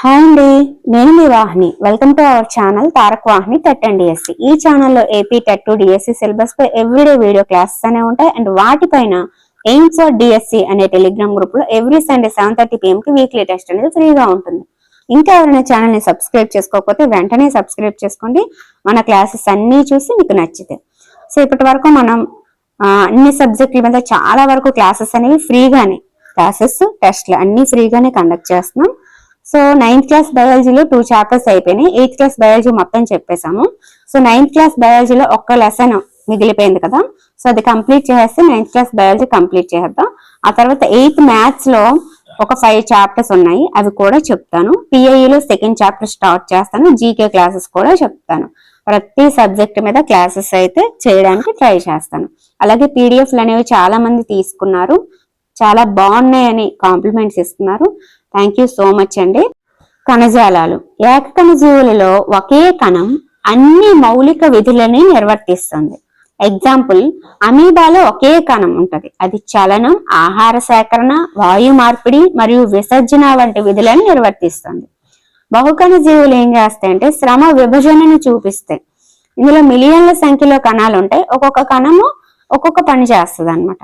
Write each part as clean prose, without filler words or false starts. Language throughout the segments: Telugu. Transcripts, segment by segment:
హాయ్ అండి, నేను మీ Vahini. Welcome to our channel Tarak Vahini TET and DSC. ఈ ఛానల్లో ఏపీ టెట్ డిఎస్సి సిలబస్ పై ఎవ్రీడే వీడియో క్లాసెస్ అనే ఉంటాయి. అండ్ వాటిపైన ఎయిమ్స్ ఫర్ డిఎస్సి అనే టెలిగ్రామ్ గ్రూప్ లో ఎవ్రీ సండే 7:30 PM కి వీక్లీ టెస్ట్ అనేది ఫ్రీగా ఉంటుంది. ఇంకా ఎవరైనా ఛానల్ ని సబ్స్క్రైబ్ చేసుకోకపోతే వెంటనే సబ్స్క్రైబ్ చేసుకోండి. మన క్లాసెస్ అన్ని చూసి మీకు నచ్చితే. సో ఇప్పటి వరకు మనం అన్ని సబ్జెక్టుల మీద చాలా వరకు క్లాసెస్ అనేవి ఫ్రీగానే, క్లాసెస్ టెస్ట్లు అన్ని ఫ్రీగానే కండక్ట్ చేస్తున్నాం. సో 9th క్లాస్ బయాలజీలో 2 చాప్టర్స్ అయిపోయినాయి. 8th క్లాస్ బయాలజీ మొత్తం చెప్పేశాము. సో 9th క్లాస్ బయాలజీలో ఒక్క లెసన్ మిగిలిపోయింది కదా, సో అది కంప్లీట్ చేసేస్తే 9th క్లాస్ బయాలజీ కంప్లీట్ చేద్దాం. ఆ తర్వాత 8th మ్యాథ్స్ లో ఒక 5 చాప్టర్స్ ఉన్నాయి, అవి కూడా చెప్తాను. పిఐఈలో 2nd చాప్టర్ స్టార్ట్ చేస్తాను. జీకే క్లాసెస్ కూడా చెప్తాను. ప్రతి సబ్జెక్ట్ మీద క్లాసెస్ అయితే చేయడానికి ట్రై చేస్తాను. అలాగే పీడిఎఫ్లు అనేవి చాలా మంది తీసుకున్నారు, చాలా బాగున్నాయని కాంప్లిమెంట్స్ ఇస్తున్నారు. థ్యాంక్ యూ సో మచ్ అండి. కణజాలాలు. ఏకకణజీవులలో ఒకే కణం అన్ని మౌలిక విధులని నిర్వర్తిస్తుంది. ఎగ్జాంపుల్, అమీబాలో ఒకే కణం ఉంటది, అది చలనం, ఆహార సేకరణ, వాయు మార్పిడి మరియు విసర్జన వంటి విధులను నిర్వర్తిస్తుంది. బహుకణ జీవులు ఏం చేస్తాయంటే శ్రమ విభజనను చూపిస్తాయి. ఇందులో మిలియన్ల సంఖ్యలో కణాలు ఉంటాయి, ఒక్కొక్క కణము ఒక్కొక్క పని చేస్తుంది అనమాట.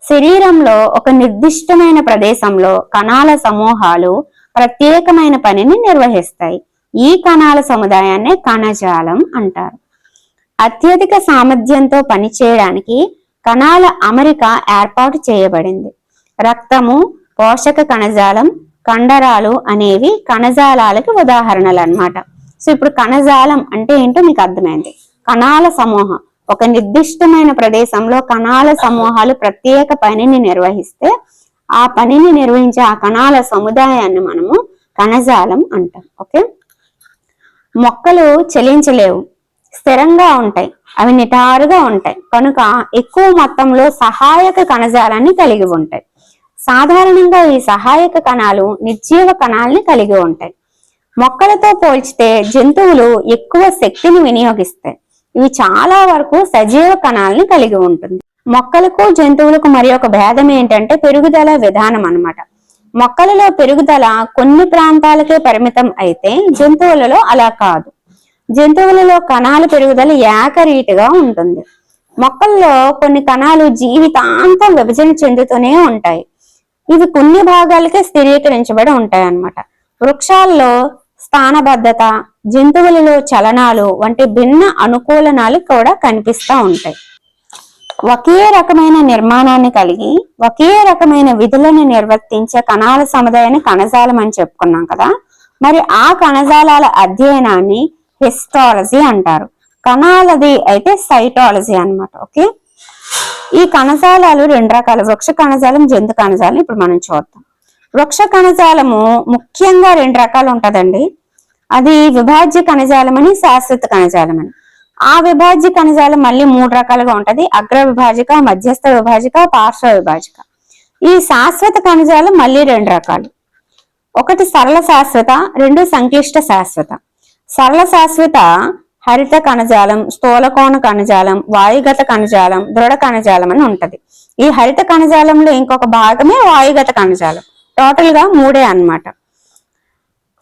శరీరంలో ఒక నిర్దిష్టమైన ప్రదేశంలో కణాల సమూహాలు ప్రత్యేకమైన పనిని నిర్వహిస్తాయి. ఈ కణాల సముదాయాన్నే కణజాలం అంటారు. అత్యధిక సామర్థ్యంతో పనిచేయడానికి కణాల అమరిక ఏర్పాటు చేయబడింది. రక్తము, పోషక కణజాలం, కండరాలు అనేవి కణజాలాలకు ఉదాహరణలు అన్నమాట. సో ఇప్పుడు కణజాలం అంటే ఏంటో మీకు అర్థమైంది. కణాల సమూహం, ఒక నిర్దిష్టమైన ప్రదేశంలో కణాల సమూహాలు ప్రత్యేక పనిని నిర్వహిస్తే ఆ పనిని నిర్వహించే ఆ కణాల సముదాయాన్ని మనము కణజాలం అంటాం. ఓకే, మొక్కలు చలించలేవు, స్థిరంగా ఉంటాయి, అవి నిటారుగా ఉంటాయి, కనుక ఎక్కువ మొత్తంలో సహాయక కణజాలాన్ని కలిగి ఉంటాయి. సాధారణంగా ఈ సహాయక కణాలు నిర్జీవ కణాలని కలిగి ఉంటాయి. మొక్కలతో పోల్చితే జంతువులు ఎక్కువ శక్తిని వినియోగిస్తాయి. ఇవి చాలా వరకు సజీవ కణాలని కలిగి ఉంటుంది. మొక్కలకు జంతువులకు మరి ఒక భేదం ఏంటంటే పెరుగుదల విధానం అన్నమాట. మొక్కలలో పెరుగుదల కొన్ని ప్రాంతాలకే పరిమితం అయితే జంతువులలో అలా కాదు. జంతువులలో కణాల పెరుగుదల ఏకరీతిగా ఉంటుంది. మొక్కల్లో కొన్ని కణాలు జీవితాంతం విభజన చెందుతూనే ఉంటాయి. ఇవి కొన్ని భాగాలకే స్థిరీకరించబడి ఉంటాయి అన్నమాట. వృక్షాల్లో స్థానబద్ధత, జంతువులలో చలనాలు వంటి భిన్న అనుకూలనాలు కూడా కనిపిస్తూ ఉంటాయి. ఒకే రకమైన నిర్మాణాన్ని కలిగి ఒకే రకమైన విధులను నిర్వర్తించే కణాల సముదాయాన్ని కణజాలం అని చెప్పుకున్నాం కదా. మరి ఆ కణజాలాల అధ్యయనాన్ని హిస్టాలజీ అంటారు. కణాలది అయితే సైటాలజీ అన్నమాట. ఓకే, ఈ కణజాలాలు 2 రకాలు, వృక్ష కణజాలం, జంతు కణజాలం. ఇప్పుడు మనం చూద్దాం. వృక్ష కణజాలము ముఖ్యంగా 2 రకాలు ఉంటదండి. అది విభాజ్య కణజాలం అని, శాశ్వత కణజాలం అని. ఆ విభాజ్య కణజాలం మళ్ళీ 3 రకాలుగా ఉంటది: అగ్ర విభాజిక, మధ్యస్థ విభాజిక, పార్శ్వ విభాజిక. ఈ శాశ్వత కణజాలం మళ్ళీ 2 రకాలు. ఒకటి సరళ శాశ్వత, 2 సంక్లిష్ట శాశ్వత. సరళ శాశ్వత హరిత కణజాలం, స్థూలకోణ కణజాలం, వాయుగత కణజాలం, దృఢ కణజాలం అని ఉంటది. ఈ హరిత కణజాలంలో ఇంకొక భాగమే వాయుగత కణజాలం. టోటల్ గా 3 అన్నమాట.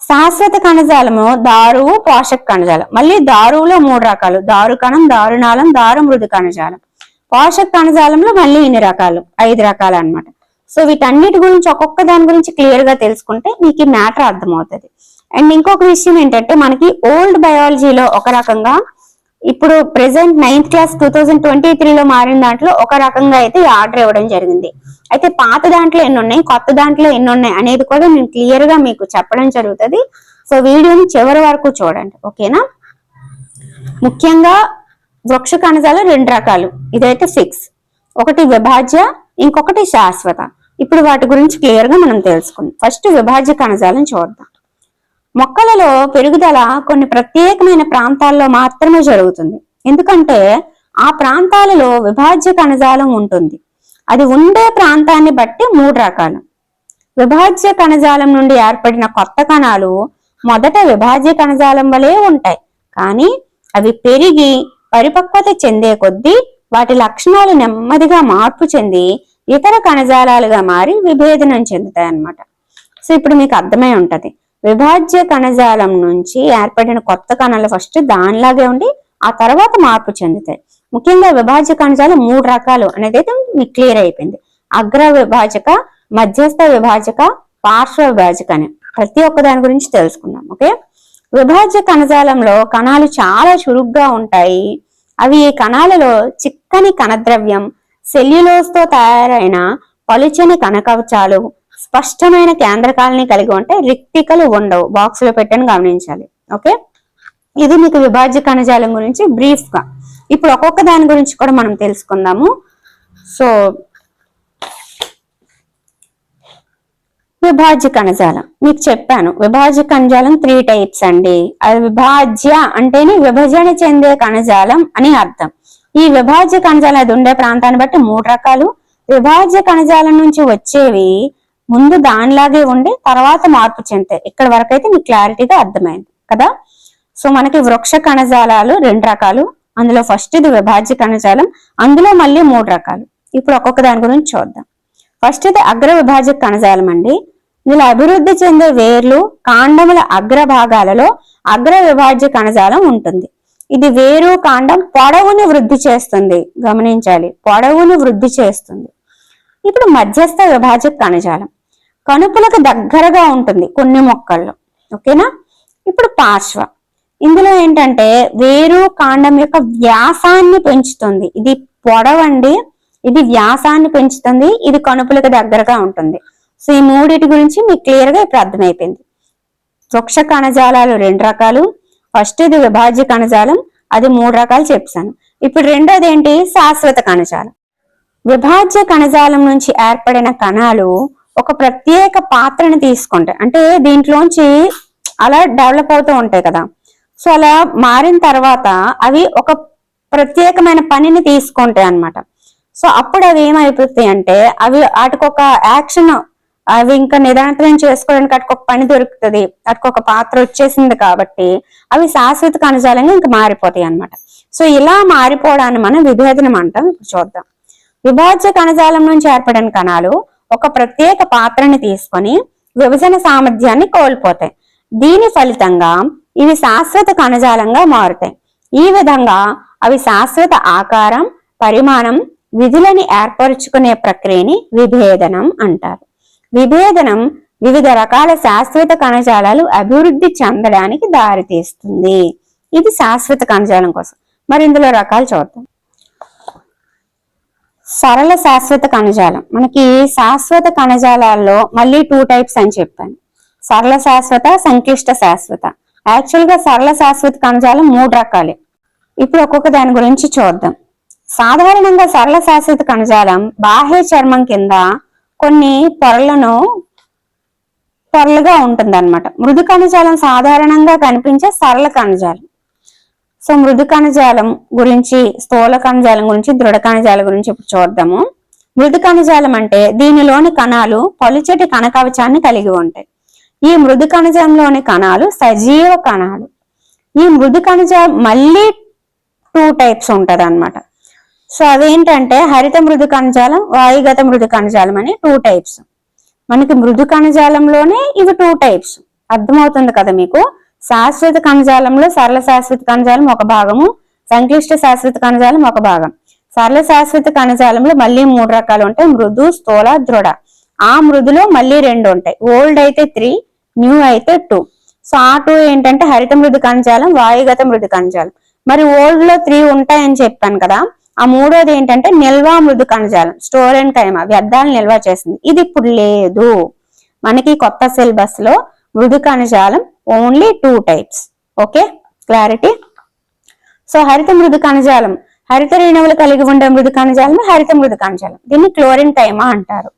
శాశ్వత కణజాలము దారువు, పోషక కణజాలం. మళ్ళీ దారువులో 3 రకాలు: దారు కణం, దారునాళం, దారు మృదు కణజాలం. పోషక కణజాలంలో మళ్ళీ ఇన్ని రకాలు, 5 రకాలు అన్నమాట. సో వీటన్నిటి గురించి ఒక్కొక్క దాని గురించి క్లియర్ గా తెలుసుకుంటే మీకు ఈ మ్యాటర్ అర్థమవుతుంది. అండ్ ఇంకొక విషయం ఏంటంటే మనకి ఓల్డ్ బయాలజీలో ఒక రకంగా, ఇప్పుడు ప్రెసెంట్ 9th క్లాస్ 2023లో మారిన దాంట్లో ఒక రకంగా అయితే ఆర్డర్ ఇవ్వడం జరిగింది. అయితే పాత దాంట్లో ఎన్ని ఉన్నాయి, కొత్త దాంట్లో ఎన్ని ఉన్నాయి అనేది కూడా నేను క్లియర్ గా మీకు చెప్పడం జరుగుతుంది. సో వీడియోని చివరి వరకు చూడండి, ఓకేనా. ముఖ్యంగా వృక్ష కణజాలం 2 రకాలు, ఇదైతే ఫిక్స్. ఒకటి విభాజ్య, ఇంకొకటి శాశ్వత. ఇప్పుడు వాటి గురించి క్లియర్ గా మనం తెలుసుకుందాం. ఫస్ట్ విభాజ్య కణజాలం చూద్దాం. మొక్కలలో పెరుగుదల కొన్ని ప్రత్యేకమైన ప్రాంతాల్లో మాత్రమే జరుగుతుంది. ఎందుకంటే ఆ ప్రాంతాలలో విభాజ్య కణజాలం ఉంటుంది. అది ఉండే ప్రాంతాన్ని బట్టి 3 రకాలు. విభాజ్య కణజాలం నుండి ఏర్పడిన కొత్త కణాలు మొదట విభాజ్య కణజాలం వలె ఉంటాయి, కానీ అవి పెరిగి పరిపక్వత చెందే కొద్దీ వాటి లక్షణాలు నెమ్మదిగా మార్పు చెంది ఇతర కణజాలాలుగా మారి విభేదనం చెందుతాయి అన్నమాట. సో ఇప్పుడు మీకు అర్థమై ఉంటది, విభాజ్య కణజాలం నుంచి ఏర్పడిన కొత్త కణాలు ఫస్ట్ దానిలాగే ఉండి ఆ తర్వాత మార్పు చెందుతాయి. ముఖ్యంగా విభాజ్య కణజాలం 3 రకాలు అనేది అయితే మీకు క్లియర్ అయిపోయింది. అగ్ర విభాజక, మధ్యస్థ విభాజక, పార్శ్వ విభాజక అని ప్రతి ఒక్క దాని గురించి తెలుసుకుందాం. ఓకే, విభాజ్య కణజాలంలో కణాలు చాలా చురుగ్గా ఉంటాయి. అవి ఈ కణాలలో చిక్కని కణద్రవ్యం, సెల్యులోజ్ తో తయారైన పలుచని కణకవచాలు, స్పష్టమైన కేంద్రకాలని కలిగి ఉంటే రిక్తికలు ఉండవు. బాక్స్ లో పెట్టని గమనించాలి. ఓకే, ఇది మీకు విభాజ్య కణజాలం గురించి బ్రీఫ్ గా. ఇప్పుడు ఒక్కొక్క దాని గురించి కూడా మనం తెలుసుకుందాము. సో విభాజ్య కణజాలం మీకు చెప్పాను. విభాజ్య కణజాలం 3 టైప్స్ అండి. అది విభాజ్య అంటేనే విభజన చెందే కణజాలం అని అర్థం. ఈ విభాజ్య కణజాలం అది ఉండే ప్రాంతాన్ని బట్టి 3 రకాలు. విభాజ్య కణజాలం నుంచి వచ్చేవి ముందు దానిలాగే ఉండి తర్వాత మార్పు చెందాయి. ఇక్కడ వరకు అయితే మీకు క్లారిటీగా అర్థమైంది కదా. సో మనకి వృక్ష కణజాలాలు 2 రకాలు. అందులో ఫస్ట్ ఇది విభాజ్య కణజాలం, అందులో మళ్ళీ 3 రకాలు. ఇప్పుడు ఒక్కొక్క దాని గురించి చూద్దాం. ఫస్ట్ ఇది అగ్ర విభాజక కణజాలం అండి. ఇందులో అభివృద్ధి చెందే వేర్లు, కాండముల అగ్ర భాగాలలో అగ్ర విభాజ్య కణజాలం ఉంటుంది. ఇది వేరు, కాండం పొడవుని వృద్ధి చేస్తుంది. గమనించాలి, పొడవుని వృద్ధి చేస్తుంది. ఇప్పుడు మధ్యస్థ విభాజక కణజాలం కణుపులకు దగ్గరగా ఉంటుంది కొన్ని మొక్కల్లో. ఓకేనా. ఇప్పుడు పార్శ్వ, ఇందులో ఏంటంటే వేరు కాండం యొక్క వ్యాసాన్ని పెంచుతుంది. ఇది పొడవండి, ఇది వ్యాసాన్ని పెంచుతుంది, ఇది కణుపులకు దగ్గరగా ఉంటుంది. సో ఈ 3 గురించి మీకు క్లియర్ గా ఇప్పుడు అర్థమైపోయింది. వృక్ష కణజాలాలు 2 రకాలు. ఫస్ట్ ఇది విభాజ్య కణజాలం, అది 3 రకాలు చెప్పాను. ఇప్పుడు రెండోది ఏంటి, శాశ్వత కణజాలం. విభాజ్య కణజాలం నుంచి ఏర్పడిన కణాలు ఒక ప్రత్యేక పాత్రని తీసుకుంటాయి. అంటే దీంట్లోంచి అలా డెవలప్ అవుతూ ఉంటాయి కదా. సో అలా మారిన తర్వాత అవి ఒక ప్రత్యేకమైన పనిని తీసుకుంటాయి అన్నమాట. సో అప్పుడు అవి ఏమైపోతాయి అంటే అవి వాటికి ఒక యాక్షన్, అవి ఇంకా నిరంతరం చేసుకోవడానికి వాటికి ఒక పని దొరుకుతుంది, వాటికి ఒక పాత్ర వచ్చేసింది కాబట్టి అవి శాశ్వత కణజాలంగా ఇంకా మారిపోతాయి అన్నమాట. సో ఇలా మారిపోవడాన్ని మనం విభేదనం అంటాం. ఇప్పుడు చూద్దాం. విభాజ్య కణజాలం నుంచి ఏర్పడిన కణాలు ఒక ప్రత్యేక పాత్రని తీసుకొని విభజన సామర్థ్యాన్ని కోల్పోతాయి. దీని ఫలితంగా ఇవి శాశ్వత కణజాలంగా మారుతాయి. ఈ విధంగా అవి శాశ్వత ఆకారం, పరిమాణం, విధులని ఏర్పరచుకునే ప్రక్రియని విభేదనం అంటారు. విభేదనం వివిధ రకాల శాశ్వత కణజాలాలు అభివృద్ధి చెందడానికి దారితీస్తుంది. ఇది శాశ్వత కణజాలం కోసం. మరి ఇందులో రకాలు చూద్దాం. సరళ శాశ్వత కణజాలం. మనకి శాశ్వత కణజాలాల్లో మళ్ళీ 2 టైప్స్ అని చెప్పాను. సరళ శాశ్వత, సంక్లిష్ట శాశ్వత. యాక్చువల్ గా సరళ శాశ్వత కణజాలం 3 రకాలే. ఇప్పుడు ఒక్కొక్క దాని గురించి చూద్దాం. సాధారణంగా సరళ శాశ్వత కణజాలం బాహ్య చర్మం కింద కొన్ని పొరలుగా ఉంటుంది అనమాట. మృదు కణజాలం సాధారణంగా కనిపించే సరళ కణజాలం. సో మృదు కణజాలం గురించి, స్థూల కణజాలం గురించి, దృఢ కణజాలం గురించి ఇప్పుడు చూద్దాము. మృదు కణజాలం అంటే దీనిలోని కణాలు పలుచటి కణకవచాన్ని కలిగి ఉంటాయి. ఈ మృదు కణజాలంలోని కణాలు సజీవ కణాలు. ఈ మృదు కణజాలం మళ్ళీ 2 టైప్స్ ఉంటది అనమాట. సో అవేంటంటే హరిత మృదు కణజాలం, వాయుగత మృదు కణజాలం అని 2 టైప్స్. మనకి మృదు కణజాలంలోనే ఇవి 2 టైప్స్. అర్థమవుతుంది కదా మీకు. శాశ్వత కణజాలంలో సరళ శాశ్వత కణజాలం ఒక భాగము, సంక్లిష్ట శాశ్వత కణజాలం ఒక భాగం. సరళ శాశ్వత కణజాలంలో మళ్ళీ 3 రకాలు ఉంటాయి, మృదు, స్థూల, దృఢ. ఆ మృదులో మళ్ళీ 2 ఉంటాయి. ఓల్డ్ అయితే 3, న్యూ అయితే 2. సో ఆ 2 ఏంటంటే హరిత మృదు కణజాలం, వాయుగత మృదు కణజాలం. మరి ఓల్డ్ లో 3 ఉంటాయని చెప్పాను కదా. ఆ 3వది ఏంటంటే నిల్వ మృదు కణజాలం, స్టోర్ అండ్ కైమా, వ్యర్థాలను నిల్వ చేసింది. ఇది ఇప్పుడు లేదు మనకి కొత్త సిలబస్ లో. మృదు కణజాలం only 2 types. Okay, clarity. So హరిత మృదు కణజాలం, హరిత రేణువులు కలిగి ఉండే మృదు కణజాలం హరిత మృదు కణజాలం. దీన్ని క్లోరిన్ కైమా అంటారు.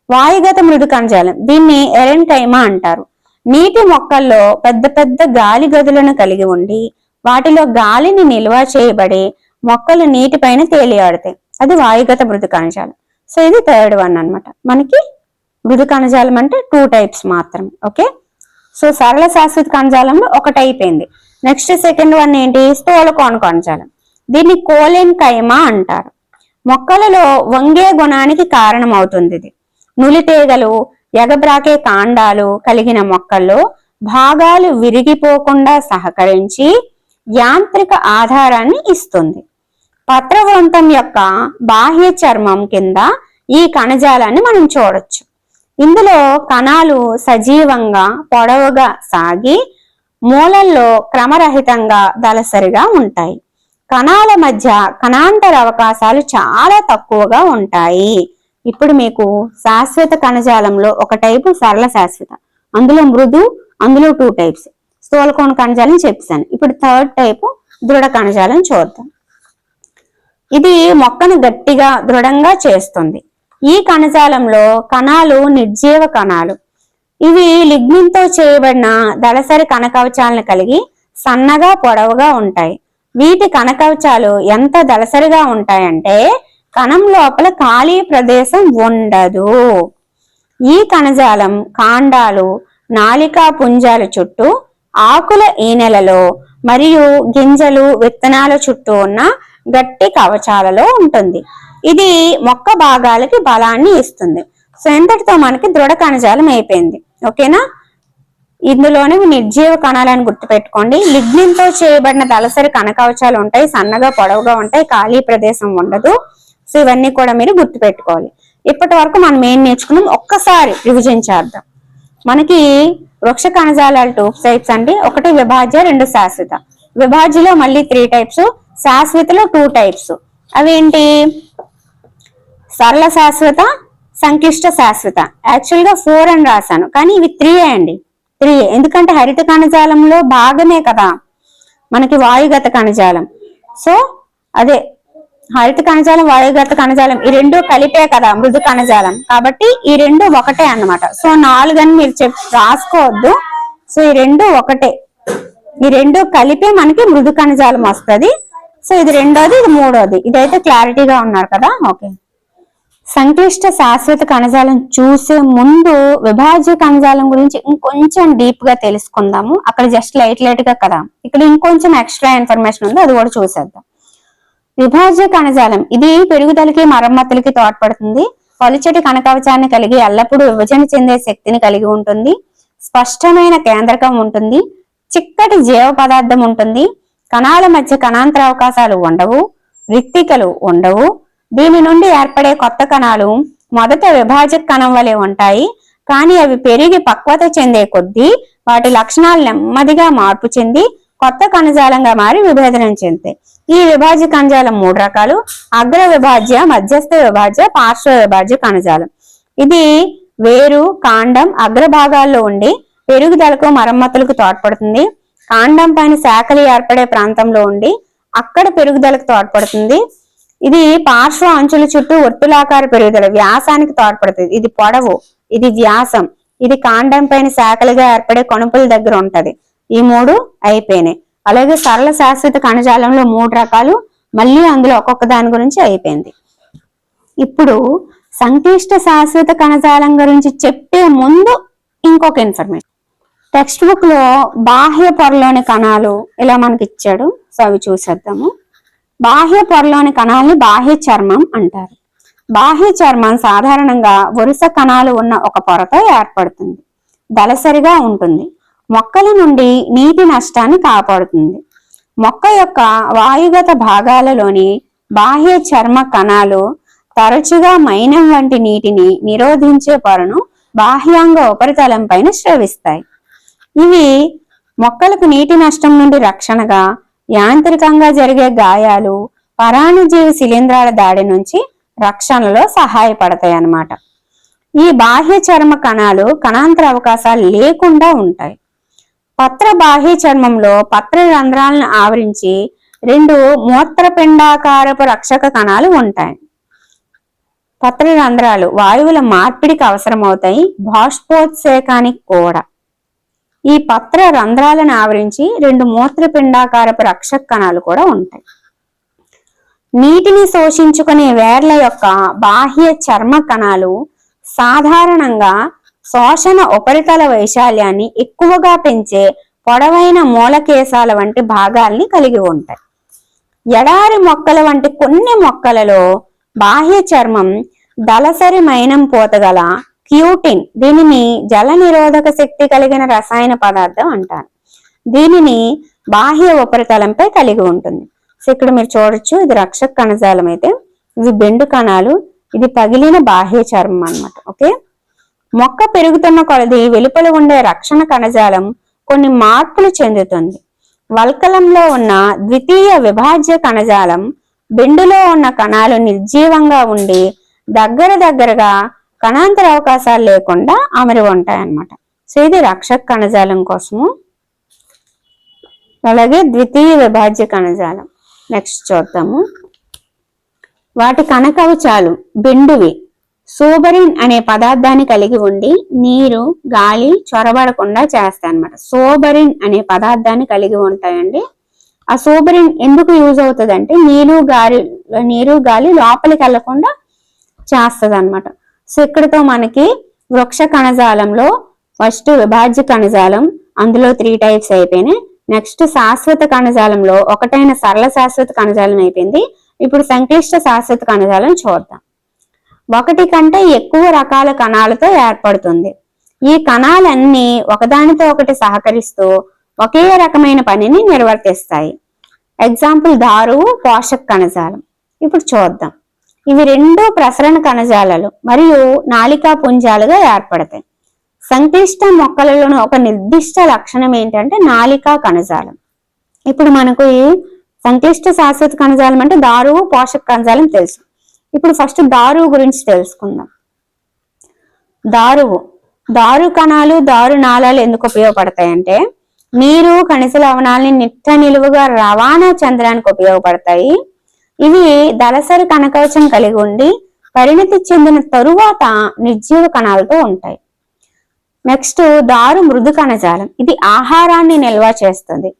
వాయుగత మృదు కణజాలం, దీన్ని ఎరెన్ కైమా అంటారు. నీటి మొక్కల్లో పెద్ద పెద్ద గాలి గదులను కలిగి ఉండి వాటిలో గాలిని నిల్వ చేయబడి మొక్కలు నీటిపైన తేలియాడుతాయి. అది వాయుగత మృదు కణజాలం. సో ఇది 3rd వన్ అన్నమాట. మనకి మృదు కణజాలం అంటే 2 టైప్స్ మాత్రమే. ఓకే, సో సరళ శాశ్వత కణజాలంలో ఒకటి అయిపోయింది. నెక్స్ట్ 2nd వన్ ఏంటి, స్థూల కోణ కణజాలం. దీన్ని కోలిన్ కైమా అంటారు. మొక్కలలో వంగే గుణానికి కారణం అవుతుంది ఇది. నులితేగలు, ఎగబ్రాకే కాండాలు కలిగిన మొక్కల్లో భాగాలు విరిగిపోకుండా సహకరించి యాంత్రిక ఆధారాన్ని ఇస్తుంది. పత్రవృంతం యొక్క బాహ్య చర్మం కింద ఈ కణజాలాన్ని మనం చూడొచ్చు. ఇందులో కణాలు సజీవంగా పొడవుగా సాగి మూలల్లో క్రమరహితంగా దళసరిగా ఉంటాయి. కణాల మధ్య కణాంతర అవకాశాలు చాలా తక్కువగా ఉంటాయి. ఇప్పుడు మీకు శాశ్వత కణజాలంలో ఒక టైపు సరళ శాశ్వత, అందులో మృదు, అందులో 2 టైప్స్ స్థూలకోణ కణజాలం చెప్పాను. ఇప్పుడు 3rd టైపు దృఢ కణజాలం చూద్దాం. ఇది మొక్కను గట్టిగా దృఢంగా చేస్తుంది. ఈ కణజాలంలో కణాలు నిర్జీవ కణాలు. ఇవి లిగ్నిన్తో చేయబడిన దళసరి కణకవచాలను కలిగి సన్నగా పొడవుగా ఉంటాయి. వీటి కణకవచాలు ఎంత దళసరిగా ఉంటాయంటే కణం లోపల ఖాళీ ప్రదేశం ఉండదు. ఈ కణజాలం కాండాలు, నాళికా పుంజాల చుట్టూ, ఆకుల ఈనెలలో మరియు గింజలు, విత్తనాల చుట్టూ ఉన్న గట్టి కవచాలలో ఉంటుంది. ఇది మొక్క భాగాలకి బలాన్ని ఇస్తుంది. సో ఇంతటితో మనకి దృఢ కణజాలం అయిపోయింది. ఓకేనా? ఇందులోనే నిర్జీవ కణాలను గుర్తుపెట్టుకోండి. లిగ్నిన్తో చేయబడిన దళసరి కణకవచాలు ఉంటాయి, సన్నగా పొడవుగా ఉంటాయి, ఖాళీ ప్రదేశం ఉండదు. సో ఇవన్నీ కూడా మీరు గుర్తుపెట్టుకోవాలి. ఇప్పటి వరకు మనం ఏం నేర్చుకున్నాం ఒక్కసారి రివిజన్ చేద్దాం. మనకి వృక్ష కణజాలాలు 2 టైప్స్ అండి. ఒకటి విభాజ్య, 2 శాశ్వత. విభాజ్యలో మళ్ళీ 3 టైప్స్, శాశ్వతలో 2 టైప్స్. అవేంటి? సరళ శాశ్వత, సంక్లిష్ట శాశ్వత. యాక్చువల్ గా 4 అని రాశాను, కానీ ఇవి 3 అండి. 3 ఎందుకంటే హరిత కణజాలంలో భాగమే కదా మనకి వాయుగత కణజాలం. సో అదే హరిత కణజాలం, వాయుగత కణజాలం ఈ 2 కలిపే కదా మృదు కణజాలం. కాబట్టి ఈ 2 ఒకటే అన్నమాట. సో 4 అని మీరు రాసుకోవద్దు. సో ఈ 2 ఒకటే. ఈ 2 కలిపే మనకి మృదు కణజాలం వస్తుంది. సో ఇది 2వది, ఇది 3వది. ఇదైతే క్లారిటీగా ఉన్నారు కదా? ఓకే. సంక్లిష్ట శాశ్వత కణజాలం చూసే ముందు విభాజ్య కణజాలం గురించి ఇంకొంచెం డీప్ గా తెలుసుకుందాము. అక్కడ జస్ట్ లైట్ గా కదా, ఇక్కడ ఇంకొంచెం ఎక్స్ట్రా ఇన్ఫర్మేషన్ ఉంది, అది కూడా చూసేద్దాం. విభాజ్య కణజాలం ఇది పెరుగుదలకి, మరమ్మతులకి తోడ్పడుతుంది. పలుచటి కణకవచాన్ని కలిగి ఎల్లప్పుడూ విభజన చెందే శక్తిని కలిగి ఉంటుంది. స్పష్టమైన కేంద్రకం ఉంటుంది. చిక్కటి జీవ పదార్థం ఉంటుంది. కణాల మధ్య కణాంతర అవకాశాలు ఉండవు, రిక్తికలు ఉండవు. దీని నుండి ఏర్పడే కొత్త కణాలు మొదట విభాజక కణం వలె ఉంటాయి, కానీ అవి పెరిగి పక్వత చెందే కొద్దీ వాటి లక్షణాలు నెమ్మదిగా మార్పు చెంది కొత్త కణజాలంగా మారి విభేదనం చెందుతాయి. ఈ విభాజ్య కణజాలం 3 రకాలు: అగ్ర విభాజ్య, మధ్యస్థ విభాజ్య, పార్శ్వ విభాజ్య కణజాలం. ఇది వేరు, కాండం, అగ్రభాగాల్లో ఉండి పెరుగుదలకు, మరమ్మతులకు తోడ్పడుతుంది. కాండం పైన శాఖలు ఏర్పడే ప్రాంతంలో ఉండి అక్కడ పెరుగుదలకు తోడ్పడుతుంది. ఇది పార్శ్వ అంచుల చుట్టూ వర్తులాకార పెరుగుదల, వ్యాసానికి తోడ్పడుతుంది. ఇది పొడవు, ఇది వ్యాసం. ఇది కాండం పైన శాఖలుగా ఏర్పడే కణుపుల దగ్గర ఉంటది. ఈ 3 అయిపోయినాయి. అలాగే సరళ శాశ్వత కణజాలంలో 3 రకాలు, మళ్ళీ అందులో ఒక్కొక్క దాని గురించి అయిపోయింది. ఇప్పుడు సంక్లిష్ట శాశ్వత కణజాలం గురించి చెప్పే ముందు ఇంకొక ఇన్ఫర్మేషన్. టెక్స్ట్ బుక్ లో బాహ్య పొరలోని కణాలు ఇలా మనకి ఇచ్చాడు. సో అవి చూసేద్దాము. బాహ్య పొరలోని కణాలని బాహ్య చర్మం అంటారు. బాహ్య చర్మం సాధారణంగా వరుస కణాలు ఉన్న ఒక పొరతో ఏర్పడుతుంది. దళసరిగా ఉంటుంది. మొక్కల నుండి నీటి నష్టాన్ని కాపాడుతుంది. మొక్క యొక్క వాయుగత భాగాలలోని బాహ్య చర్మ కణాలు తరచుగా మైనం వంటి నీటిని నిరోధించే పొరను బాహ్యాంగ ఉపరితలం పైన స్రవిస్తాయి. ఇవి మొక్కలకు నీటి నష్టం నుండి రక్షణగా, యాంత్రికంగా జరిగే గాయాలు, పరాణుజీవి శిలీంధ్రాల దాడి నుంచి రక్షణలో సహాయపడతాయి అన్నమాట. ఈ బాహ్య చర్మ కణాలు కణాంతర అవకాశాలు లేకుండా ఉంటాయి. పత్ర బాహ్య చర్మంలో పత్ర రంధ్రాలను ఆవరించి 2 మూత్రపిండాకారపు రక్షక కణాలు ఉంటాయి. పత్ర రంధ్రాలు వాయువుల మార్పిడికి అవసరమవుతాయి, బాష్పోత్సేకానికి కూడా. ఈ పత్ర రంధ్రాలను ఆవరించి 2 మూత్రపిండాకారపు రక్షక కణాలు కూడా ఉంటాయి. నీటిని శోషించుకునే వేర్ల యొక్క బాహ్య చర్మ కణాలు సాధారణంగా శోషణ ఉపరితల వైశాల్యాన్ని ఎక్కువగా పెంచే పొడవైన మూలకేశాల వంటి భాగాల్ని కలిగి ఉంటాయి. ఎడారి మొక్కల వంటి కొన్ని మొక్కలలో బాహ్య చర్మం దళసరి మైనం పోతగల క్యూటిన్, దీనిని జల నిరోధక శక్తి కలిగిన రసాయన పదార్థం అంటారు. దీనిని బాహ్య ఉపరితలంపై కలిగి ఉంటుంది. సో ఇక్కడ మీరు చూడొచ్చు, ఇది రక్షక కణజాలం అయితే, ఇది బెండు కణాలు, ఇది పగిలిన బాహ్య చర్మం అన్నమాట. ఓకే, మొక్క పెరుగుతున్న కొలది వెలుపల ఉండే రక్షణ కణజాలం కొన్ని మార్పులు చెందుతుంది. వల్కలంలో ఉన్న ద్వితీయ విభాజ్య కణజాలం బెండులో ఉన్న కణాలు నిర్జీవంగా ఉండి దగ్గరగా కణాంతర అవకాశాలు లేకుండా అమరి ఉంటాయన్నమాట. సో ఇది రక్షక కణజాలం కోసము. అలాగే ద్వితీయ విభాజ్య కణజాలం నెక్స్ట్ చూద్దాము. వాటి కణకవచాలు బెండువి సోబరిన్ అనే పదార్థాన్ని కలిగి ఉండి నీరు గాలి చొరబడకుండా చేస్తాయి అన్నమాట. సోబరిన్ అనే పదార్థాన్ని కలిగి ఉంటాయండి. ఆ సోబరిన్ ఎందుకు యూజ్ అవుతుంది అంటే నీరు గాలి లోపలికి వెళ్లకుండా చేస్తుంది అన్నమాట. సో ఇక్కడతో మనకి వృక్ష కణజాలంలో ఫస్ట్ విభాజ్య కణజాలం, అందులో 3 టైప్స్ అయిపోయినాయి. నెక్స్ట్ శాశ్వత కణజాలంలో ఒకటైన సరళ శాశ్వత కణజాలం అయిపోయింది. ఇప్పుడు సంక్లిష్ట శాశ్వత కణజాలం చూద్దాం. ఒకటి కంటే ఎక్కువ రకాల కణాలతో ఏర్పడుతుంది. ఈ కణాలన్నీ ఒకదానితో ఒకటి సహకరిస్తూ ఒకే రకమైన పనిని నిర్వర్తిస్తాయి. ఎగ్జాంపుల్ దారువు, పోషక కణజాలం. ఇప్పుడు చూద్దాం. ఇవి 2 ప్రసరణ కణజాలాలు మరియు నాళికా పుంజాలుగా ఏర్పడతాయి. సంక్లిష్ట మొక్కలలోని ఒక నిర్దిష్ట లక్షణం ఏంటంటే నాళికా కణజాలం. ఇప్పుడు మనకు ఈ సంక్లిష్ట శాశ్వత కణజాలం అంటే దారువు, పోషక కణజాలం తెలుసు. ఇప్పుడు ఫస్ట్ దారువు గురించి తెలుసుకుందాం. దారు కణాలు, దారు నాళాలు ఎందుకు ఉపయోగపడతాయంటే నీరు, ఖనిజ లవణాలని నిట్ట నిలువుగా రవాణా చెందడానికి ఉపయోగపడతాయి. ఇవి దళసరి కణకవచం కలిగి ఉండి పరిణతి చెందిన తరువాత నిర్జీవ కణాలతో ఉంటాయి. నెక్స్ట్ దారు మృదు కణజాలం. ఇది ఆహారాన్ని నిల్వ చేస్తుంది.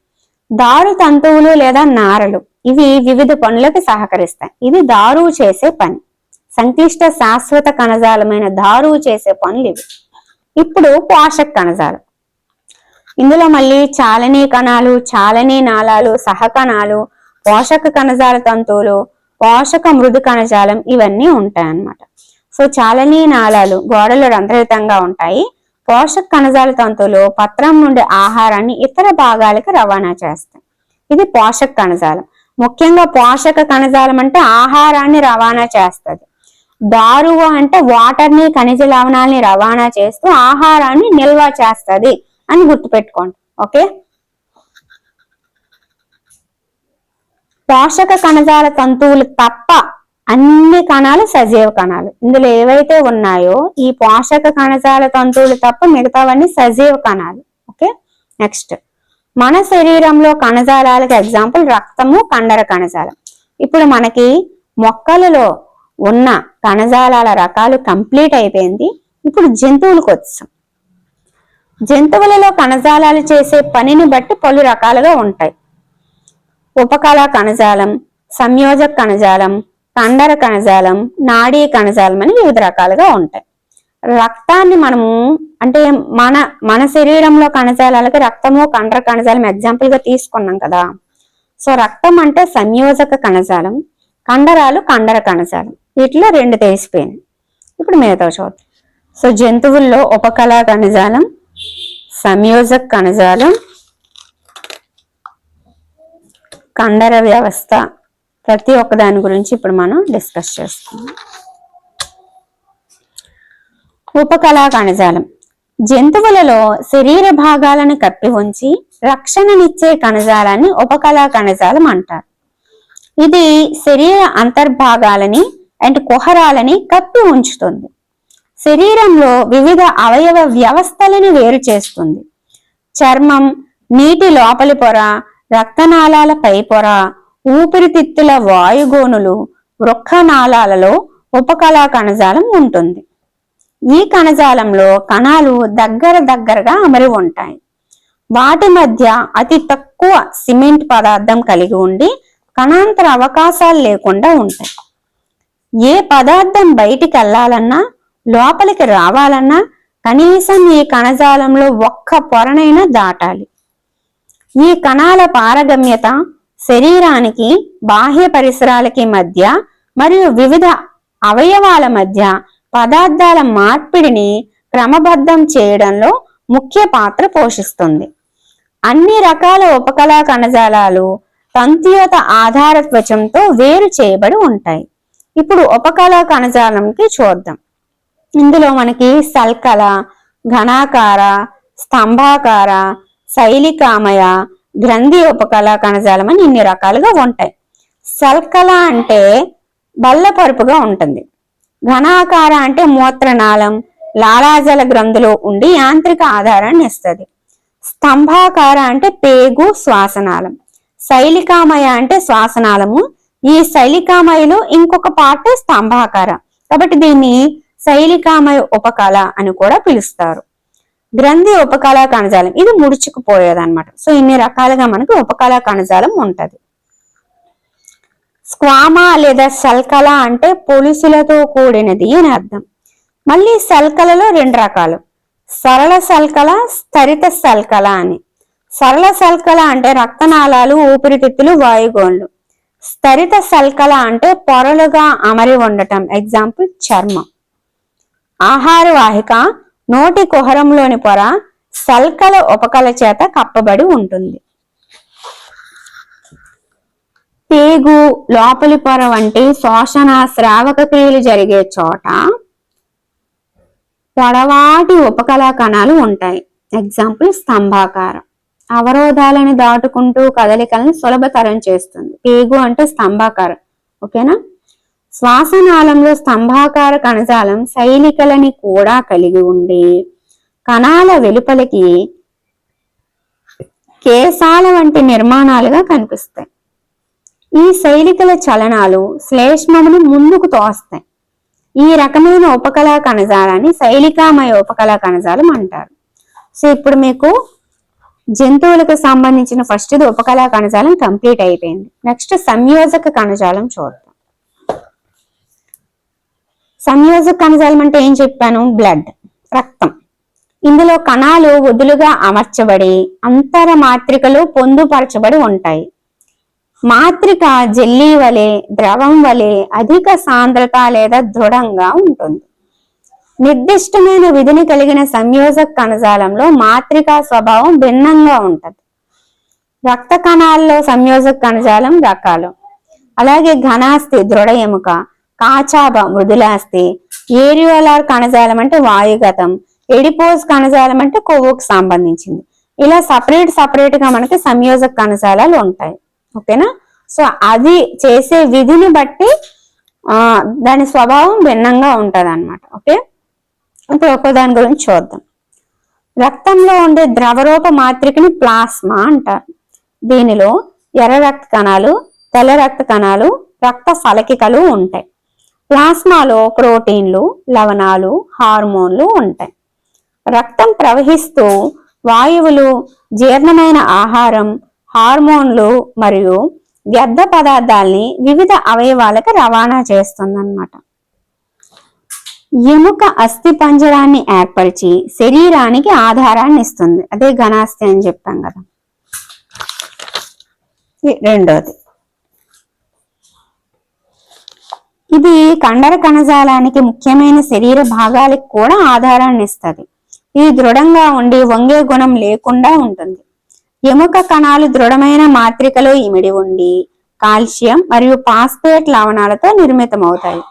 దారు తంతువులు లేదా నారలు, ఇవి వివిధ పనులకు సహకరిస్తాయి. ఇది దారువు చేసే పని. సంక్లిష్ట శాశ్వత కణజాలమైన దారువు చేసే పనులు ఇవి. ఇప్పుడు పోషక కణజాలం. ఇందులో మళ్ళీ చాలనీ కణాలు, చాలనీ నాళాలు, సహకణాలు, పోషక కణజాల తంతువులు, పోషక మృదు కణజాలం ఇవన్నీ ఉంటాయి అన్నమాట. సో చాలనీ నాళాలు గోడలు రంధ్రయుతంగా ఉంటాయి. పోషక కణజాల తంతువులు పత్రం నుండి ఆహారాన్ని ఇతర భాగాలకు రవాణా చేస్తాయి. ఇది పోషక కణజాలం. ముఖ్యంగా పోషక కణజాలం అంటే ఆహారాన్ని రవాణా చేస్తుంది. దారువు అంటే వాటర్ని, ఖనిజ లవణాలని రవాణా చేస్తూ ఆహారాన్ని నిల్వ చేస్తుంది అని గుర్తుపెట్టుకోండి. ఓకే, పోషక కణజాల తంతువులు తప్ప అన్ని కణాలు సజీవ కణాలు. ఇందులో ఏవైతే ఉన్నాయో ఈ పోషక కణజాల తంతువులు తప్ప మిగతావన్నీ సజీవ కణాలు. ఓకే, నెక్స్ట్ మన శరీరంలో కణజాలాలకు ఎగ్జాంపుల్ రక్తము, కండర కణజాలం. ఇప్పుడు మనకి మొక్కలలో ఉన్న కణజాలాల రకాలు కంప్లీట్ అయిపోయింది. ఇప్పుడు జంతువులకు వచ్చాం. జంతువులలో కణజాలాలు చేసే పనిని బట్టి పలు రకాలుగా ఉంటాయి. ఉపకళా కణజాలం, సంయోజక కణజాలం, కండర కణజాలం, నాడీ కణజాలం అని వివిధ రకాలుగా ఉంటాయి. రక్తాన్ని మనము అంటే మన శరీరంలో కణజాలాలకి రక్తము, కండర కణజాలం ఎగ్జాంపుల్ గా తీసుకున్నాం కదా. సో రక్తం అంటే సంయోజక కణజాలం, కండరాలు కండర కణజాలం. వీటిలో 2 తెలిసిపోయింది. ఇప్పుడు మిగతా చూద్దాం. సో జంతువుల్లో ఉపకళా కణజాలం, సంయోజక కణజాలం, కండర వ్యవస్థ, ప్రతి ఒక్క దాని గురించి ఇప్పుడు మనం డిస్కస్ చేస్తున్నాం. ఉపకళా కణజాలం జంతువులలో శరీర భాగాలను కప్పి ఉంచి రక్షణనిచ్చే కణజాలాన్ని ఉపకళా కణజాలం అంటారు. ఇది శరీర అంతర్భాగాలని అండ్ కుహరాలని కప్పి ఉంచుతుంది. శరీరంలో వివిధ అవయవ వ్యవస్థలను వేరు చేస్తుంది. చర్మం, నీటి లోపలి పొర, రక్తనాళాల పై పొర, ఊపిరితిత్తుల వాయుగోనులు, వృక్కనాళాలలో ఉపకళా కణజాలం ఉంటుంది. ఈ కణజాలంలో కణాలు దగ్గరగా అమరి ఉంటాయి. వాటి మధ్య అతి తక్కువ సిమెంట్ పదార్థం కలిగి ఉండి కణాంతర అవకాశాలు లేకుండా ఉంటాయి. ఏ పదార్థం బయటికి వెళ్ళాలన్నా లోపలికి రావాలన్నా కనీసం ఈ కణజాలంలో ఒక్క పొరనైనా దాటాలి. ఈ కణాల పారగమ్యత శరీరానికి, బాహ్య పరిసరాలకి మధ్య మరియు వివిధ అవయవాల మధ్య పదార్థాల మార్పిడిని క్రమబద్ధం చేయడంలో ముఖ్య పాత్ర పోషిస్తుంది. అన్ని రకాల ఉపకళా కణజాలాలు తంతుయుత ఆధార త్వచంతో వేరు చేయబడి ఉంటాయి. ఇప్పుడు ఉపకళా కణజాలంకి చూద్దాం. ఇందులో మనకి సల్కల, ఘనాకార, స్తంభాకార, శైలికామయ, గ్రంథి ఉపకళా కణజాలం అని ఇన్ని రకాలుగా ఉంటాయి. సల్కల అంటే బల్లపరుపుగా ఉంటుంది. ఘనాకార అంటే మూత్రనాళం, లాలాజల గ్రంథులు ఉండి యాంత్రిక ఆధారాన్ని ఇస్తుంది. స్తంభాకార అంటే పేగు, శ్వాసనాళం. శైలికామయ అంటే శ్వాసనాళము. ఈ శైలికామయలో ఇంకొక పార్ట్ స్తంభాకార, కాబట్టి దీన్ని శైలికామయ ఉపకళ అని కూడా పిలుస్తారు. గ్రంథి ఉపకళా కణజాలం ఇది ముడుచుకుపోయేదన్నమాట. సో ఇన్ని రకాలుగా మనకి ఉపకళా కణజాలం ఉంటది. స్క్వామా లేదా సల్కల అంటే పొలుసులతో కూడినది అని అర్థం. మళ్ళీ సల్కలలో రెండు రకాలు, సరళ సల్కల, స్థరిత సల్కల అని. సరళ సల్కల అంటే రక్తనాళాలు, ఊపిరితిత్తులు, వాయుగోళ్లు. స్థరిత సల్కల అంటే పొరలుగా అమరి ఉండటం, ఎగ్జాంపుల్ చర్మం. ఆహార వాహిక, నోటి కుహరంలోని పొర సల్కల ఉపకళ చేత కప్పబడి ఉంటుంది. పేగు, లోపలి పొర వంటి శోషణ, శ్రావక క్రియలు జరిగే చోట పొడవాటి ఉపకళా కణాలు ఉంటాయి, ఎగ్జాంపుల్ స్తంభాకారం. అవరోధాలను దాటుకుంటూ కదలికలను సులభతరం చేస్తుంది. పేగు అంటే స్తంభాకారం, ఓకేనా. శ్వాసనాళంలో స్తంభాకార కణజాలం శైలికలని కూడా కలిగి ఉండి కణాల వెలుపలికి కేశాల వంటి నిర్మాణాలుగా కనిపిస్తాయి. ఈ శైలికల చలనాలు శ్లేష్మమును ముందుకు తోస్తాయి. ఈ రకమైన ఉపకళా కణజాలాన్ని శైలికామయ ఉపకళా కణజాలం అంటారు. సో ఇప్పుడు మీకు జంతువులకు సంబంధించిన ఫస్ట్ ఉపకళా కణజాలం కంప్లీట్ అయిపోయింది. నెక్స్ట్ సంయోజక కణజాలం చూద్దాం. సంయోజక కణజాలం అంటే ఏం చెప్పాను? బ్లడ్, రక్తం. ఇందులో కణాలు వదులుగా అమర్చబడి అంతర మాత్రికలు పొందుపరచబడి ఉంటాయి. మాత్రిక జెల్లీ వలె, ద్రవం వలె అధిక సాంద్రత లేదా దృఢంగా ఉంటుంది. నిర్దిష్టమైన విధిని కలిగిన సంయోజక కణజాలంలో మాత్రికా స్వభావం భిన్నంగా ఉంటుంది. రక్త కణాల్లో సంయోజక కణజాలం రకాలు. అలాగే ఘనాస్థి, దృఢ ఎముక, కాచాబ, మృదులాస్థి, ఏరియోలార్ కణజాలం అంటే వాయుగతం, ఎడిపోజ్ కణజాలం అంటే కొవ్వుకు సంబంధించింది. ఇలా సపరేట్ గా మనకి సంయోజక కణజాలాలు ఉంటాయి, ఓకేనా. సో అది చేసే విధిని బట్టి దాని స్వభావం భిన్నంగా ఉంటది అన్నమాట. ఓకే, ఇప్పుడు ఒక్కో దాని గురించి చూద్దాం. రక్తంలో ఉండే ద్రవరూప మాత్రికని ప్లాస్మా అంటారు. దీనిలో ఎర్ర రక్త కణాలు, తెల్ల రక్త కణాలు, రక్త ఫలకికలు ఉంటాయి. ప్లాస్మాలో ప్రోటీన్లు, లవణాలు, హార్మోన్లు ఉంటాయి. రక్తం ప్రవహిస్తూ వాయువులు, జీర్ణమైన ఆహారం, హార్మోన్లు మరియు వ్యర్థ పదార్థాలని వివిధ అవయవాలకు రవాణా చేస్తుందన్నమాట. ఎముక అస్థి పంజరాన్ని ఏర్పరిచి శరీరానికి ఆధారాన్ని ఇస్తుంది. అదే ఘనాస్థి అని చెప్పాం కదా. రెండోది, ఇది కండర కణజాలానికి ముఖ్యమైన శరీర భాగాలకు కూడా ఆధారాన్ని ఇస్తుంది. ఇది దృఢంగా ఉండి వంగే గుణం లేకుండా ఉంటుంది. ఎముక కణాలు దృఢమైన మాత్రికలో ఇమిడి ఉండి కాల్షియం మరియు ఫాస్ఫేట్ లవణాలతో నిర్మితమవుతాయి.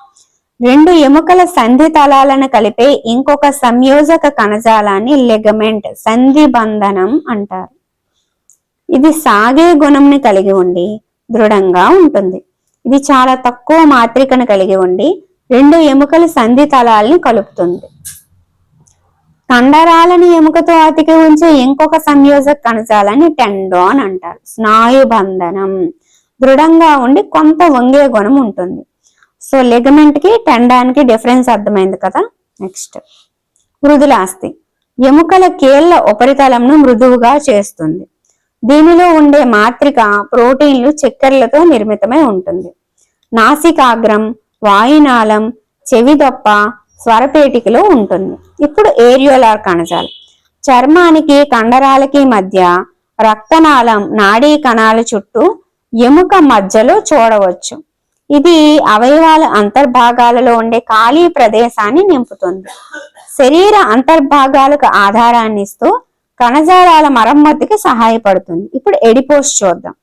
రెండు ఎముకల సంధి తలాలను కలిపే ఇంకొక సంయోజక కణజాలాన్ని లిగమెంట్, సంధి బంధనం అంటారు. ఇది సాగే గుణంని కలిగి ఉండి దృఢంగా ఉంటుంది. ఇది చాలా తక్కువ మాత్రికను కలిగి ఉండి రెండు ఎముకల సంధి తలాల్ని కలుపుతుంది. కండరాలని ఎముకతో అతికి ఉంచే ఇంకొక సంయోజక కణజాలాన్ని టెండోన్ అంటారు. స్నాయు బంధనం, దృఢంగా ఉండి కొంత వంగే గుణం ఉంటుంది. సో లిగమెంట్ కి టెండాన్ కి డిఫరెన్స్ అర్థమైంది కదా. నెక్స్ట్ మృదులాస్థి, ఎముకల కీళ్ల ఉపరితలంను మృదువుగా చేస్తుంది. దీనిలో ఉండే మాత్రిక ప్రోటీన్లు, చక్కెరలతో నిర్మితమై ఉంటుంది. నాసికాగ్రం, వాయునాళం, చెవిదొప్ప, స్వరపేటికలో ఉంటుంది. ఇప్పుడు ఏరియోలార్ కణజాలం, చర్మానికి కండరాలకి మధ్య రక్తనాళం, నాడీ కణాల చుట్టూ ఎముక మధ్యలో చూడవచ్చు. ఇది అవయవాల అంతర్భాగాలలో ఉండే ఖాళీ ప్రదేశాన్ని నింపుతుంది. శరీర అంతర్భాగాలకు ఆధారాన్ని ఇస్తూ కణజాలాల మరమ్మతుకి సహాయపడుతుంది. ఇప్పుడు ఎడిపోస్ చూద్దాం.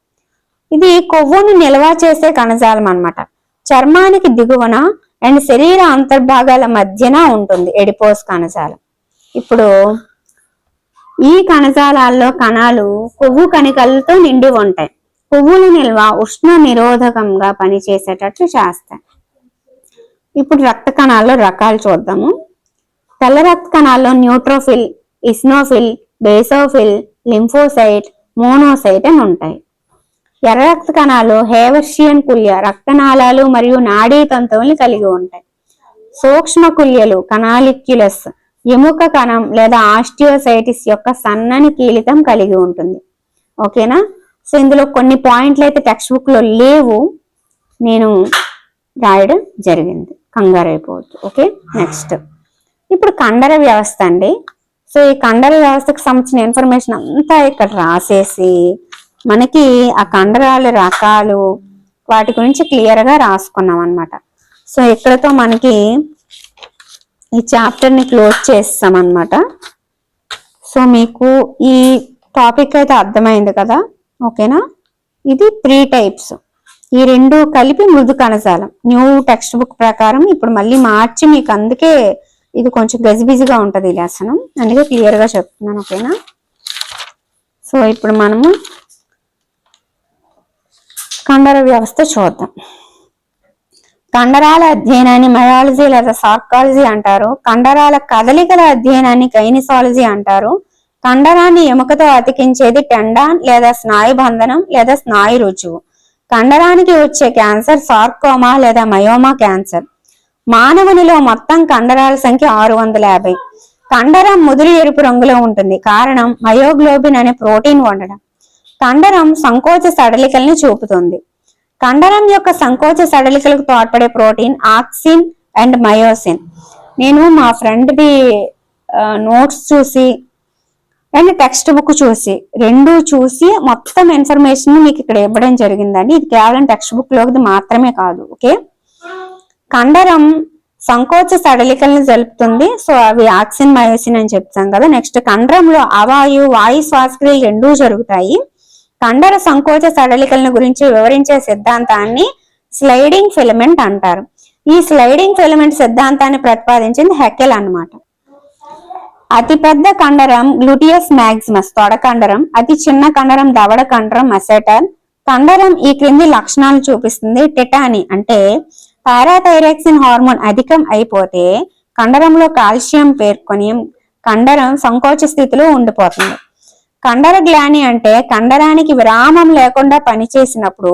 ఇది కొవ్వును నిల్వ చేసే కణజాలం అన్నమాట. చర్మానికి దిగువన అండ్ శరీర అంతర్భాగాల మధ్యన ఉంటుంది ఎడిపోస్ కణజాలం. ఇప్పుడు ఈ కణజాలాల్లో కణాలు కొవ్వు కణికలతో నిండి ఉంటాయి. కొవ్వుల నిల్వ ఉష్ణ నిరోధకంగా పనిచేసేటట్లు చేస్తాయి. ఇప్పుడు రక్త కణాల్లో రకాలు చూద్దాము. తెల్ల రక్త కణాల్లో neutrophil, eosinophil, basophil, lymphocyte, monocyte అని ఉంటాయి. ఎర్ర రక్త కణాలు హేవర్షియన్ కుల్య రక్తనాళాలు మరియు నాడీ తంతువుల్ని కలిగి ఉంటాయి. సూక్ష్మ కుల్యలు కనాలిక్యులస్ ఎముక కణం లేదా ఆస్టియోసైటిస్ యొక్క సన్నని కీలితం కలిగి ఉంటుంది. ఓకేనా? సో ఇందులో కొన్ని పాయింట్లు అయితే టెక్స్ట్ బుక్ లో లేవు, నేను రాయడం జరిగింది, కంగారు అయిపోవద్దు. ఓకే, నెక్స్ట్ ఇప్పుడు కండర వ్యవస్థ అండి. సో ఈ కండర వ్యవస్థకు సంబంధించిన ఇన్ఫర్మేషన్ అంతా ఇక్కడ రాసేసి మనకి ఆ కండరాల రకాలు వాటి గురించి క్లియర్ గా రాసుకున్నాం అనమాట. సో ఇక్కడతో మనకి ఈ చాప్టర్ ని క్లోజ్ చేస్తాం అనమాట. సో మీకు ఈ టాపిక్ అయితే అర్థమైంది కదా? ఓకేనా? ఇది 3 టైప్స్, ఈ 2 కలిపి మృదు కణజాలం. న్యూ టెక్స్ట్ బుక్ ప్రకారం ఇప్పుడు మళ్ళీ మార్చి మీకు, అందుకే ఇది కొంచెం గజిబిజిగా ఉంటది ఈ లెసన్, అందుకే క్లియర్ గా చెప్తున్నాను. ఓకేనా? సో ఇప్పుడు మనము కండర వ్యవస్థ చూద్దాం. కండరాల అధ్యయనాన్ని మయాలజీ లేదా సార్కాలజీ అంటారు. కండరాల కదలికల అధ్యయనాన్ని కైనిసాలజీ అంటారు. కండరాన్ని ఎముకతో అతికించేది టెండాన్ లేదా స్నాయు బంధనం లేదా స్నాయు రుజువు. కండరానికి వచ్చే క్యాన్సర్ సార్కోమా లేదా మయోమా క్యాన్సర్. మానవునిలో మొత్తం కండరాల సంఖ్య 650. కండరం ముదురు ఎరుపు రంగులో ఉంటుంది, కారణం మయోగ్లోబిన్ అనే ప్రోటీన్ ఉండడం. కండరం సంకోచ సడలికల్ని చూపుతుంది. కండరం యొక్క సంకోచ సడలికలకు తోడ్పడే ప్రోటీన్ ఆక్సిన్ అండ్ మయోసిన్. నేను మా ఫ్రెండ్ది నోట్స్ చూసి అండ్ టెక్స్ట్ బుక్ చూసి 2 చూసి మొత్తం ఇన్ఫర్మేషన్ మీకు ఇక్కడ ఇవ్వడం జరిగిందండి. ఇది కేవలం టెక్స్ట్ బుక్ లోకి మాత్రమే కాదు. ఓకే, కండరం సంకోచ సడలికలను జరుపుతుంది. సో అవి ఆక్సిన్ మయోసిన్ అని చెప్తాం కదా. నెక్స్ట్ కండరంలో వాయు శ్వాసక్రియలు 2 జరుగుతాయి. కండర సంకోచ సడలికలను గురించి వివరించే సిద్ధాంతాన్ని స్లైడింగ్ ఫిలమెంట్ అంటారు. ఈ స్లైడింగ్ ఫిలమెంట్ సిద్ధాంతాన్ని ప్రతిపాదించింది హెకెల్ అన్నమాట. అతిపెద్ద కండరం గ్లూటియస్ మ్యాక్సిమస్ తొడ కండరం. అతి చిన్న కండరం దవడ కండరం మసెటర్. కండరం ఈ క్రింది లక్షణాలు చూపిస్తుంది. టిటాని అంటే పారాథైరాక్సిన్ హార్మోన్ అధికం అయిపోతే కండరంలో కాల్షియం పేర్కొని కండరం సంకోచ స్థితిలో ఉండిపోతుంది. కండర గ్లాని అంటే కండరానికి విరామం లేకుండా పనిచేసినప్పుడు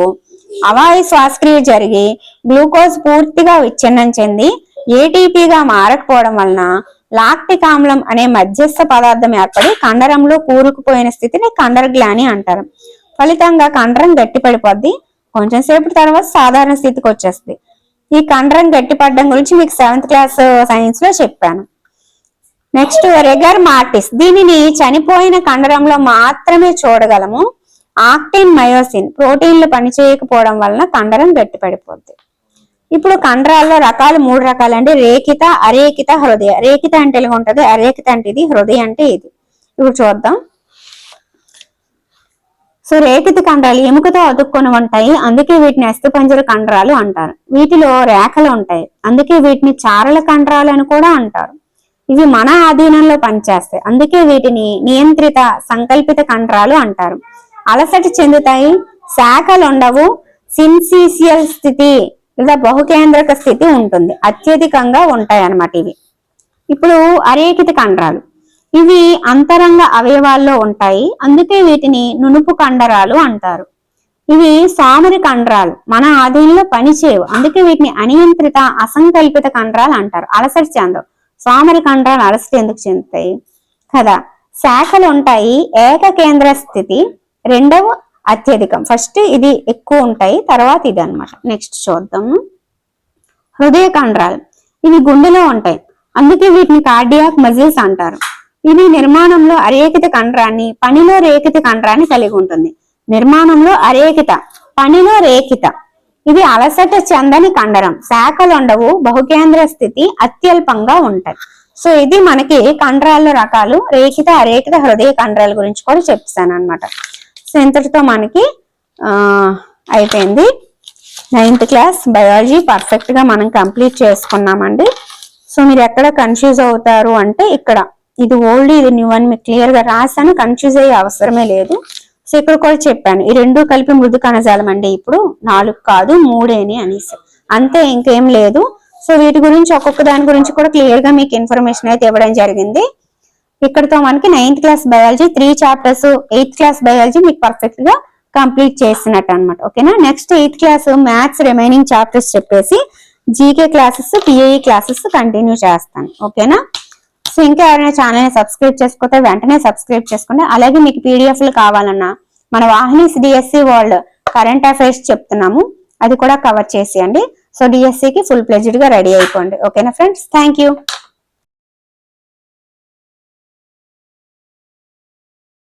అవాయు శ్వాసక్రియ జరిగి గ్లూకోజ్ పూర్తిగా విచ్ఛిన్నం చెంది ఏటీపీగా మారకపోవడం వలన లాక్టిక్ ఆమ్లం అనే మధ్యస్థ పదార్థం ఏర్పడి కండరంలో కూరుకుపోయిన స్థితిని కండర గ్లాని అంటారు. ఫలితంగా కండరం గట్టిపడిపోద్ది. కొంచెం సేపటి తర్వాత సాధారణ స్థితికి వచ్చేస్తుంది. ఈ కండరం గట్టిపడడం గురించి మీకు 7th క్లాస్ సైన్స్ లో చెప్పాను. నెక్స్ట్ రెగర్ మార్టిస్. దీనిని చనిపోయిన కండరంలో మాత్రమే చూడగలము. ఆక్టిన్ మయోసిన్ ప్రోటీన్లు పనిచేయకపోవడం వలన కండరం గట్టిపడిపోద్ది. ఇప్పుడు కండరాల్లో రకాలు 3 రకాలండి. రేఖిత, అరేఖిత, హృదయ. రేఖిత అంటే ఇలా ఉంటది, అరేఖిత అంటే ఇది, హృదయ అంటే ఇది. ఇప్పుడు చూద్దాం. సో రేఖిత కండరాలు ఎముకతో అతుక్కొని ఉంటాయి, అందుకే వీటిని అస్థిపంజర కండరాలు అంటారు. వీటిలో రేఖలు ఉంటాయి, అందుకే వీటిని చారల కండరాలు అని కూడా అంటారు. ఇవి మన ఆధీనంలో పనిచేస్తాయి, అందుకే వీటిని నియంత్రిత సంకల్పిత కండరాలు అంటారు. అలసట చెందుతాయి, శాఖలు ఉండవు, సిన్సీసియల్ స్థితి లేదా బహుకేంద్రక స్థితి ఉంటుంది, అత్యధికంగా ఉంటాయి అన్నమాట ఇవి. ఇప్పుడు అరేఖిత కండరాలు, ఇవి అంతరంగ అవయవాల్లో ఉంటాయి, అందుకే వీటిని నునుపు కండరాలు అంటారు. ఇవి సామరి కండరాలు, మన ఆధీనంలో పనిచేయవు, అందుకే వీటిని అనియంత్రిత అసంకల్పిత కండరాలు అంటారు. అలసట చెందవు. సామరి కండరాలు అలసట ఎందుకు చెందుతాయి కదా. శాఖలు ఉంటాయి, ఏకకేంద్ర స్థితి, రెండవ అత్యధికం. ఫస్ట్ ఇది ఎక్కువ ఉంటాయి, తర్వాత ఇది అన్నమాట. నెక్స్ట్ చూద్దాము. హృదయ కండరాలు, ఇవి గుండెలో ఉంటాయి, అందుకే వీటిని కార్డియాక్ మజిల్స్ అంటారు. ఇది నిర్మాణంలో అరేఖిత కండరాన్ని, పనిలో రేఖిత కండరాన్ని కలిగి ఉంటుంది. నిర్మాణంలో అరేఖిత, పనిలో రేఖిత. ఇది అలసట చెందని కండరం, శాఖలు ఉండవు, బహుకేంద్ర స్థితి అత్యల్పంగా ఉంటాయి. సో ఇది మనకి కండరాల రకాలు, రేఖిత అరేఖిత హృదయ కండరాల గురించి కూడా చెప్తాను అనమాట. సో ఇంతటితో మనకి అయిపోయింది 9th క్లాస్ బయాలజీ పర్ఫెక్ట్ గా మనం కంప్లీట్ చేసుకున్నామండి. సో మీరు ఎక్కడ కన్ఫ్యూజ్ అవుతారు అంటే ఇక్కడ ఇది ఓల్డ్ ఇది న్యూ అని మీకు క్లియర్ గా రాసాను, కన్ఫ్యూజ్ అయ్యే అవసరమే లేదు. సో ఇక్కడ కూడా చెప్పాను ఈ రెండు కలిపి మృదు కణజాలం అండి, ఇప్పుడు 4 కాదు 3 అనేసి, అంతే ఇంకేం లేదు. సో వీటి గురించి ఒక్కొక్క దాని గురించి కూడా క్లియర్ గా మీకు ఇన్ఫర్మేషన్ అయితే ఇవ్వడం జరిగింది. ఇక్కడతో మనకి 9th class biology 3 chapters, 8th class biology మీకు పర్ఫెక్ట్ గా కంప్లీట్ చేసినట్టు అనమాట. ఓకేనా. Next 8th class maths remaining chapters చెప్పేసి GK classes, PIE classes continue చేస్తాను. ఓకేనా. సో ఇంకా ఎవరైనా ఛానల్ ని సబ్స్క్రైబ్ చేసుకోతే వెంటనే సబ్స్క్రైబ్ చేసుకోండి. అలాగే మీకు పీడిఎఫ్లు కావాలన్నా మన వాహిని డిఎస్సి వరల్డ్ కరెంట్ అఫైర్స్ చెప్తున్నాము, అది కూడా కవర్ చేసేయండి. సో డిఎస్సికి ఫుల్ ప్లెజ్డ్ గా రెడీ అయిపోండి. ఓకేనా ఫ్రెండ్స్, థ్యాంక్ యూ.